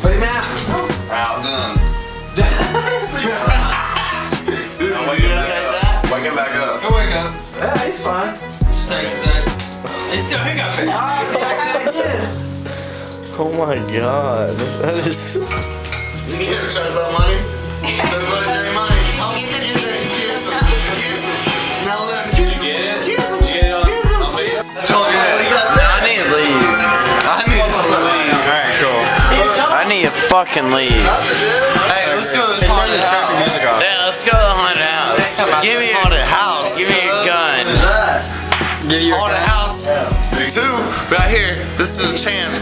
Put him out. Out. Done. Wake him back up. Go wake up. Yeah, he's fine. Just takes a sec. He's still hiccuping. Alright, check it again. Oh my god. That is. You ever talk about money? Talk about your money. Did you get the feeling? Now let him kiss him. Get it? Kiss him. Get it on video? I need to leave. Alright, cool. I need to fucking leave. Hey, let's go to this haunted house. Yeah, let's go to the haunted house. Give me haunted house. Give me your gun. Give you Haunted house. 2 right here. This is a champ.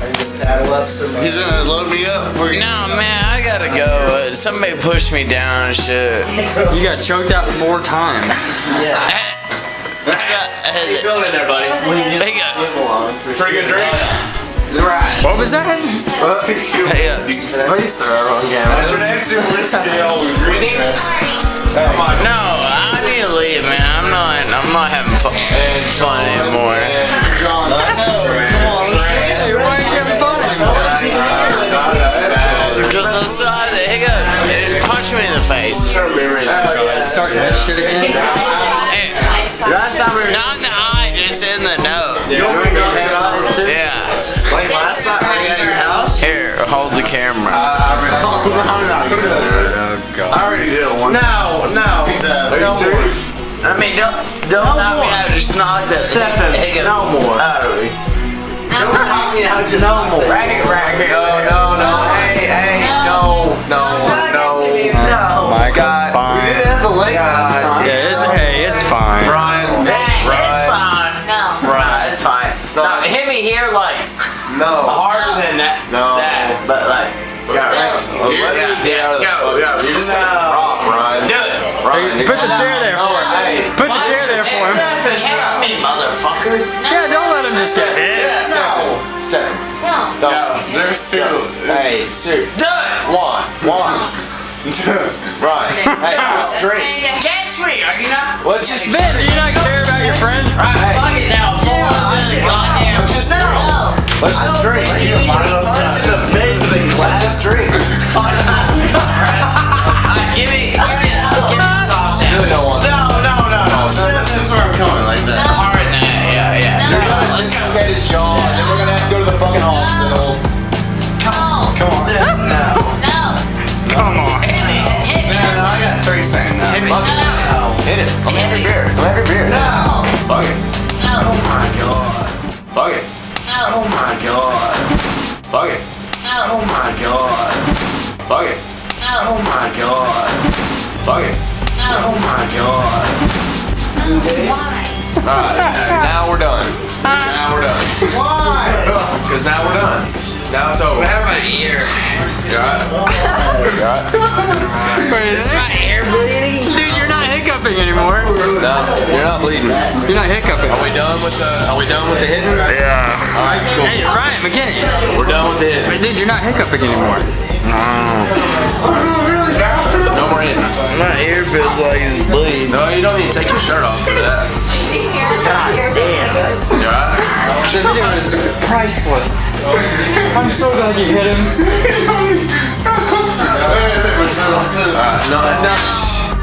He's gonna load me up. No, man, I gotta go. Somebody pushed me down and shit. You got choked out 4 times. What's that? How you feeling in there, buddy? Hey, Pretty good drink. Right. What was that? hey, Please throw it on camera. What's your name? no, I need to leave, man. I'm not having fun anymore. Hey, why aren't you having fun anymore? Because I saw the hiccup. It punched me in the face. Starting that shit again? Hey, Last time we were not in the eye, just in the nose. Yeah. Like last time I got at your house? Here, hold the camera. I'm not good. I already did one. No. Are you serious? I mean, don't knock me out. Just knock that hiccup. No more. Out of me. No more. Racket. No. Hey. No. My God. We didn't have the leg last time. Yeah, it's fine. Brian. It's fine. No. Right, it's fine. No, hit me here like harder than that. No. That, but like. Yeah. Go. You're just like a prop, Brian. Do it. Hey, put the chair there for him. Hey. Put the chair there for him. Catch me, motherfucker. Yeah, don't let him just get hit. Stephen. No. No, there's 2. Hey, 2. Done. 1. Brian. Hey, let's drink. Catch me. Are you not? Let's just Ben, do you not care about your friend? Right, fuck it now. Full on the goddamn. Let's just drink. Give me your glass. Just drink. Give me thoughts out. Really don't want to. No. This is where I'm coming, like that. Hard in that. Yeah. No. Let's go. Get his jaw, and then we're gonna have to go to the fucking hospital. No. Come on. No. Come on. Hit me. Man, I got 3 saying that. Hit me. Hit it. Let me have your beer. No. Fuck it. No. Oh my god. Fuck it. No. my god. Fuck it. No. my god. Fuck it. No. my god. Fuck it. No. my god. Why? Alright, now we're done. Why? Because now we're done. Now it's over. What happened to my ear? You alright? Is my ear bleeding? Dude, you're not hiccuping anymore. No, you're not bleeding. You're not hiccuping. Are we done with the hitting? Yeah. Alright, cool. Hey, Ryan McKinney. We're done with the hitting. Wait, dude, you're not hiccuping anymore. No more hitting. My ear feels like it's bleeding. No, you don't need to take your shirt off for that. You alright? Your video is priceless. I'm so glad you hit him. Alright, no.